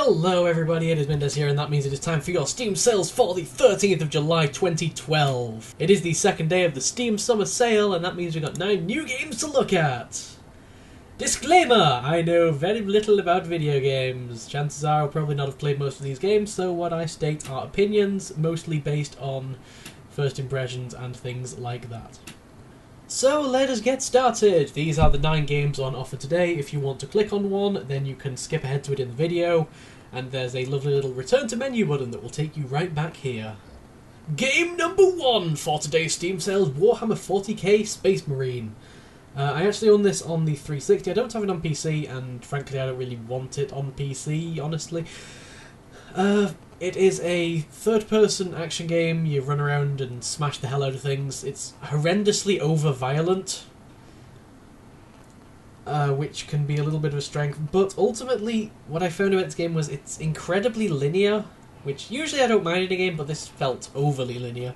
Hello everybody, it is Mindez here, and that means it is time for your Steam sales for the 13th of July 2012. It is the second day of the Steam Summer Sale, and that means we've got 9 new games to look at. Disclaimer! I know very little about video games. Chances are I'll probably not have played most of these games, so what I state are opinions, mostly based on first impressions and things like that. So let us get started. These are the 9 games on offer today. If you want to click on one, then you can skip ahead to it in the video, and there's a lovely little return to menu button that will take you right back here. Game number 1 for today's Steam sales, Warhammer 40k Space Marine. I actually own this on the 360. I don't have it on PC, and frankly I don't really want it on PC, honestly. It is a third-person action game. You run around and smash the hell out of things. It's horrendously over-violent, which can be a little bit of a strength. But ultimately, what I found about this game was it's incredibly linear, which usually I don't mind in a game, but this felt overly linear.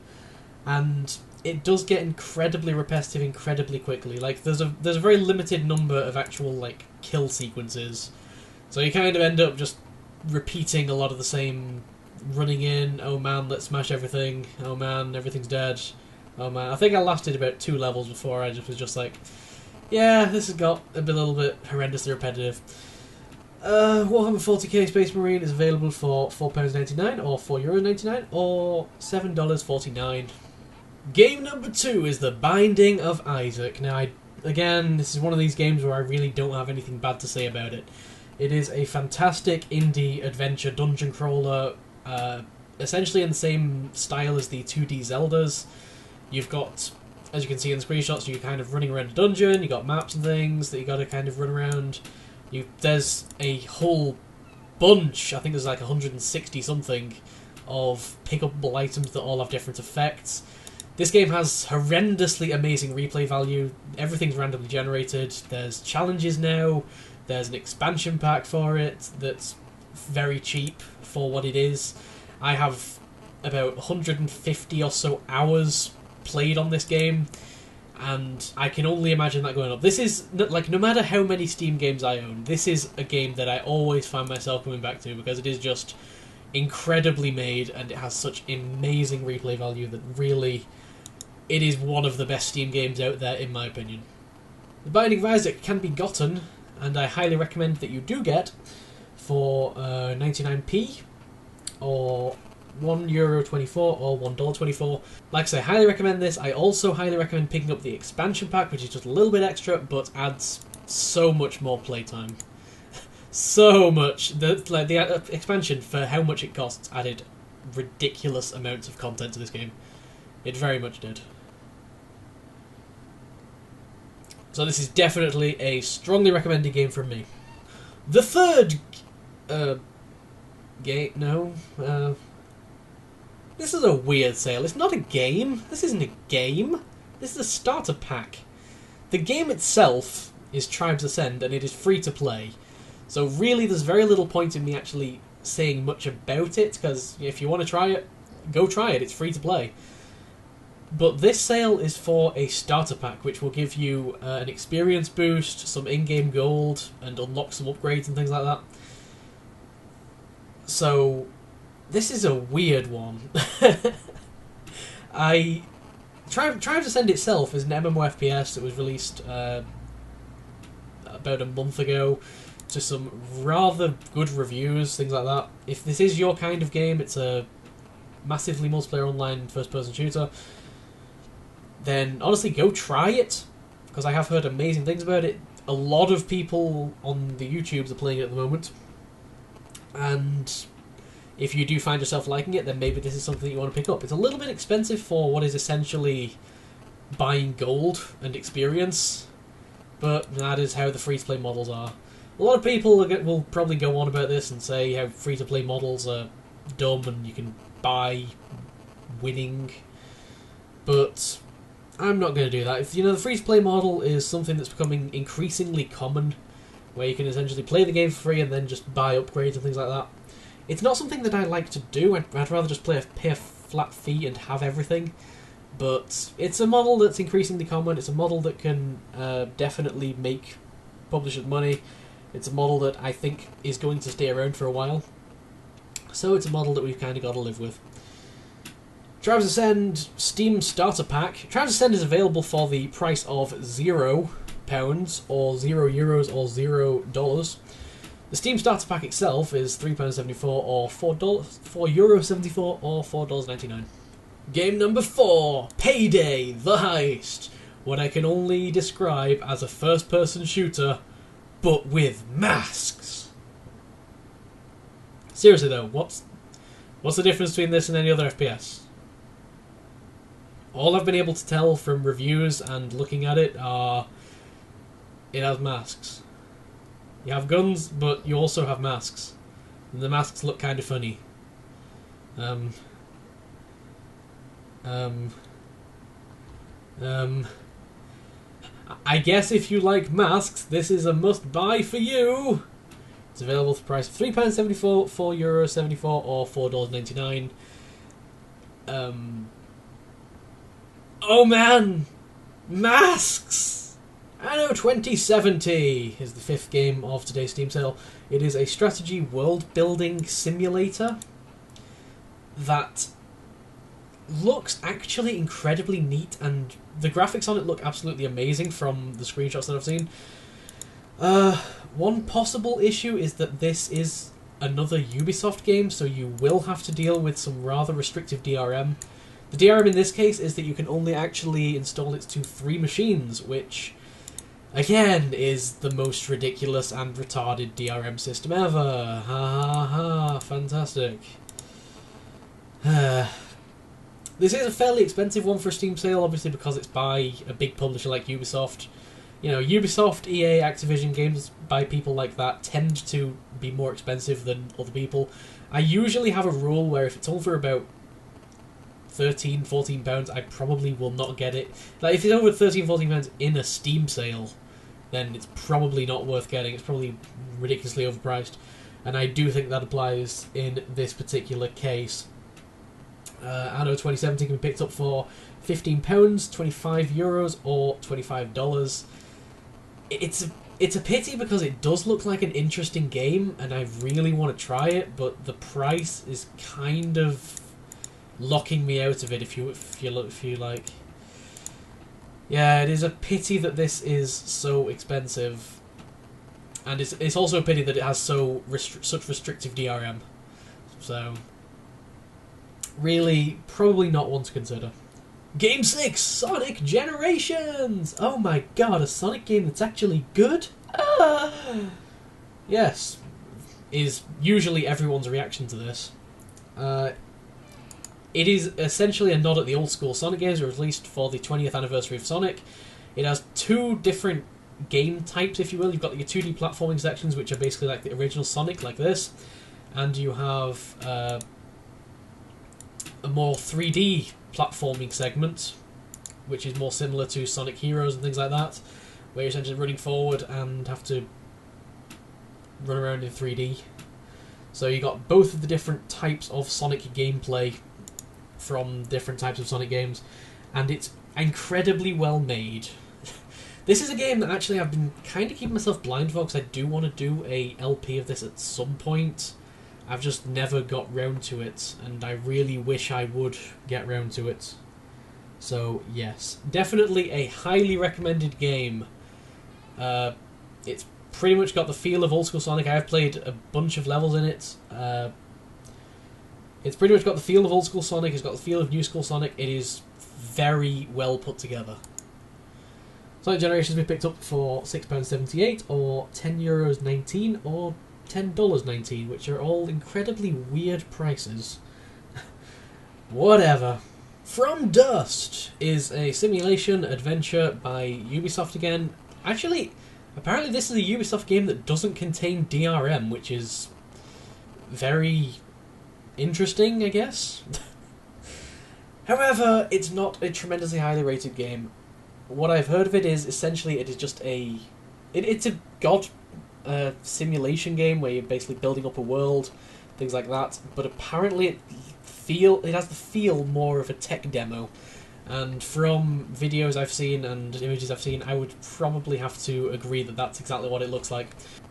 And it does get incredibly repetitive incredibly quickly. Like, there's a very limited number of actual, like, kill sequences. So you kind of end up just repeating a lot of the same, running in, oh man, let's smash everything, oh man, everything's dead, oh man. I think I lasted about 2 levels before I was just like, yeah, this has got a little bit horrendously repetitive. Warhammer 40k Space Marine is available for £4.99 or €4.99 or $7.49. Game number 2 is The Binding of Isaac. Now, again, this is one of these games where I really don't have anything bad to say about it. It is a fantastic indie adventure dungeon crawler, essentially in the same style as the 2D Zeldas. You've got, as you can see in the screenshots, you're kind of running around a dungeon, you've got maps and things that you got to kind of run around. There's a whole bunch, I think there's like 160 something, of pick-upable items that all have different effects. This game has horrendously amazing replay value. Everything's randomly generated. There's challenges now. There's an expansion pack for it that's very cheap for what it is. I have about 150 or so hours played on this game, and I can only imagine that going up. This is, like, no matter how many Steam games I own, this is a game that I always find myself coming back to because it is just incredibly made and it has such amazing replay value that really, it is one of the best Steam games out there in my opinion. The Binding of Isaac can be gotten, and I highly recommend that you do get, for 99p or €1.24 or $1.24. Like I say, highly recommend this. I also highly recommend picking up the expansion pack, which is just a little bit extra, but adds so much more playtime. So much. The expansion, for how much it costs, added ridiculous amounts of content to this game. It very much did. So this is definitely a strongly recommended game from me. The third game, no, this is a weird sale. It's not a game. This isn't a game. This is a starter pack. The game itself is Tribes Ascend, and it is free to play. So really, there's very little point in me actually saying much about it, because if you want to try it, go try it. It's free to play. But this sale is for a starter pack, which will give you an experience boost, some in-game gold, and unlock some upgrades and things like that. So, this is a weird one. Tribes Ascend itself is an MMORPG that was released about a month ago to some rather good reviews, things like that. If this is your kind of game, it's a massively multiplayer online first-person shooter, then honestly go try it, because I have heard amazing things about it. A lot of people on the YouTubes are playing it at the moment, and if you do find yourself liking it, then maybe this is something you want to pick up. It's a little bit expensive for what is essentially buying gold and experience, but that is how the free-to-play models are. A lot of people will probably go on about this and say how free-to-play models are dumb and you can buy winning, but I'm not going to do that. The free-to-play model is something that's becoming increasingly common, where you can essentially play the game for free and then just buy upgrades and things like that. It's not something that I like to do. I'd rather just pay a flat fee and have everything. But it's a model that's increasingly common. It's a model that can definitely make publishers money. It's a model that I think is going to stay around for a while. So it's a model that we've kind of got to live with. Tribes Ascend Steam Starter Pack. Tribes Ascend is available for the price of £0 or €0 or $0. The Steam Starter Pack itself is £3.74 or €4.74 or $4.99. Game number 4, Payday, the Heist. What I can only describe as a first-person shooter, but with masks. Seriously though, what's the difference between this and any other FPS? All I've been able to tell from reviews and looking at it are it has masks. You have guns, but you also have masks. And the masks look kind of funny. I guess if you like masks, this is a must-buy for you! It's available for the price of £3.74, €4.74 or $4.99. Oh man! Masks! Anno 2070 is the 5th game of today's Steam sale. It is a strategy world-building simulator that looks actually incredibly neat, and the graphics on it look absolutely amazing from the screenshots that I've seen. One possible issue is that this is another Ubisoft game, so you will have to deal with some rather restrictive DRM. The DRM in this case is that you can only actually install it to 3 machines, which, again, is the most ridiculous and retarded DRM system ever. Ha ha ha, fantastic. This is a fairly expensive one for a Steam sale, obviously because it's by a big publisher like Ubisoft. You know, Ubisoft, EA, Activision games by people like that tend to be more expensive than other people. I usually have a rule where if it's over about £13, £14, I probably will not get it. Like, if it's over £13, £14 in a Steam sale, then it's probably not worth getting. It's probably ridiculously overpriced. And I do think that applies in this particular case. Anno 2070 can be picked up for £15, €25 or $25. It's a pity because it does look like an interesting game and I really want to try it, but the price is kind of locking me out of it. If you like, yeah, it is a pity that this is so expensive, and it's also a pity that it has such restrictive DRM. So, really, probably not one to consider. Game 6, Sonic Generations! Oh my god, a Sonic game that's actually good? Ah! Yes, is usually everyone's reaction to this. It is essentially a nod at the old school Sonic games, released for the 20th anniversary of Sonic. It has 2 different game types, if you will. You've got your 2D platforming sections, which are basically like the original Sonic, like this. And you have a more 3D platforming segment, which is more similar to Sonic Heroes and things like that, where you're essentially running forward and have to run around in 3D. So you got both of the different types of Sonic gameplay from different types of Sonic games, and it's incredibly well made. This is a game that actually I've been kind of keeping myself blind for, because I do want to do a LP of this at some point. I've just never got round to it, and I really wish I would get round to it. So yes, definitely a highly recommended game. It's pretty much got the feel of old school Sonic. I have played a bunch of levels in it. It's pretty much got the feel of old school Sonic, it's got the feel of new school Sonic. It is very well put together. Sonic Generations we picked up for £6.78 or €10.19 or $10.19, which are all incredibly weird prices. Whatever. From Dust is a simulation adventure by Ubisoft again. Actually, apparently this is a Ubisoft game that doesn't contain DRM, which is very interesting, I guess. However, it's not a tremendously highly rated game. What I've heard of it is essentially it is just it's a god simulation game where you're basically building up a world, things like that. But apparently it has the feel more of a tech demo, And from videos I've seen and images I've seen, I would probably have to agree that that's exactly what it looks like.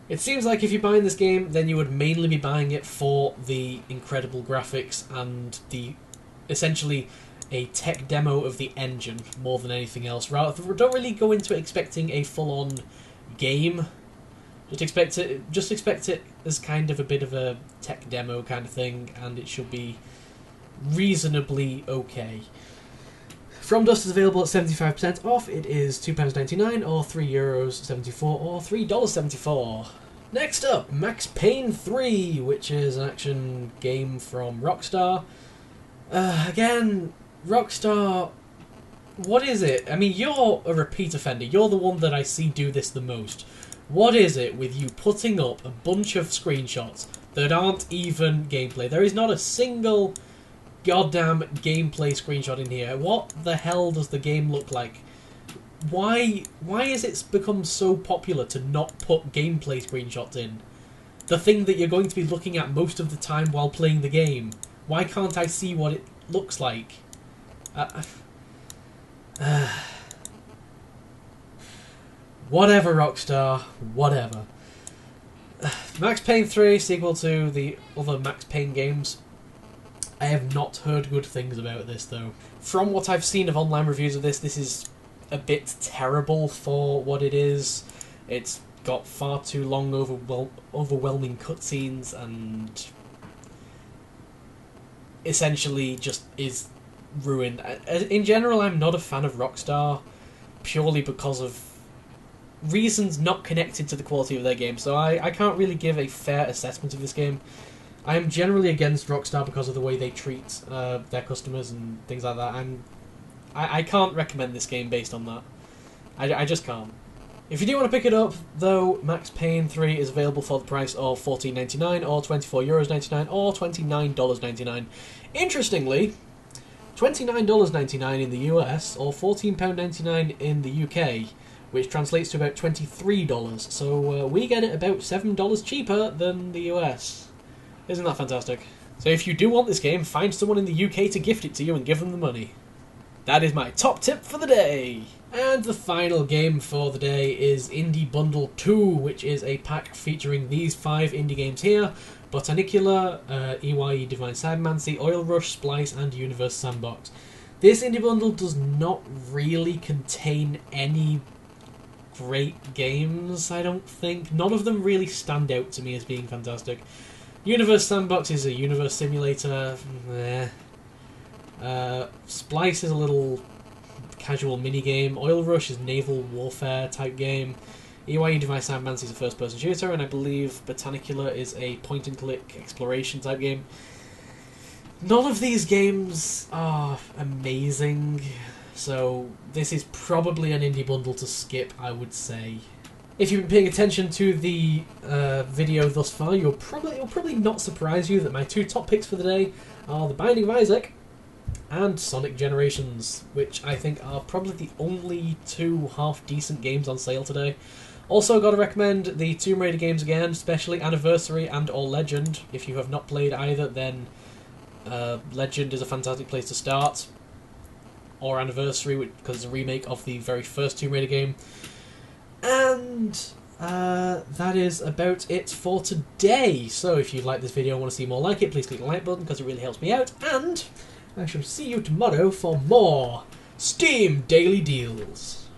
It seems like if you're buying this game, then you would mainly be buying it for the incredible graphics and the essentially a tech demo of the engine more than anything else. Rather, don't really go into it expecting a full-on game. Just expect it as kind of a bit of a tech demo kind of thing, and it should be reasonably okay. From Dust is available at 75% off. It is £2.99 or €3.74 or $3.74. Next up, Max Payne 3, which is an action game from Rockstar. Again, Rockstar, what is it? I mean, you're a repeat offender. You're the one that I see do this the most. What is it with you putting up a bunch of screenshots that aren't even gameplay? There is not a single goddamn gameplay screenshot in here. What the hell does the game look like? Why has it become so popular to not put gameplay screenshots in? The thing that you're going to be looking at most of the time while playing the game. Why can't I see what it looks like? Whatever, Rockstar. Whatever. Max Payne 3, sequel to the other Max Payne games. I have not heard good things about this, though. From what I've seen of online reviews of this is a bit terrible for what it is. It's got far too long, overwhelming cutscenes, and essentially just is ruined. In general, I'm not a fan of Rockstar, purely because of reasons not connected to the quality of their game, so I can't really give a fair assessment of this game. I am generally against Rockstar because of the way they treat their customers and things like that. I can't recommend this game based on that. I just can't. If you do want to pick it up, though, Max Payne 3 is available for the price of $14.99 or €24.99 or $29.99. Interestingly, $29.99 in the US or £14.99 in the UK, which translates to about $23. So we get it about $7 cheaper than the US. Isn't that fantastic? So if you do want this game, find someone in the UK to gift it to you and give them the money. That is my top tip for the day. And the final game for the day is Indie Bundle 2, which is a pack featuring these 5 indie games here: Botanicula, EYE Divine Cybermancy, Oil Rush, Splice, and Universe Sandbox. This indie bundle does not really contain any great games, I don't think. None of them really stand out to me as being fantastic. Universe Sandbox is a universe simulator. Splice is a little casual mini-game. Oil Rush is naval warfare type game. EYE Device Cybermancy is a first-person shooter, and I believe Botanicula is a point-and-click exploration type game. None of these games are amazing, so this is probably an indie bundle to skip, I would say. If you've been paying attention to the video thus far, it'll probably not surprise you that my 2 top picks for the day are The Binding of Isaac and Sonic Generations, which I think are probably the only 2 half-decent games on sale today. Also got to recommend the Tomb Raider games again, especially Anniversary and or Legend. If you have not played either, then Legend is a fantastic place to start. Or Anniversary, because it's a remake of the very first Tomb Raider game. And that is about it for today. So if you like this video and want to see more like it, please click the like button because it really helps me out. And I shall see you tomorrow for more Steam Daily Deals.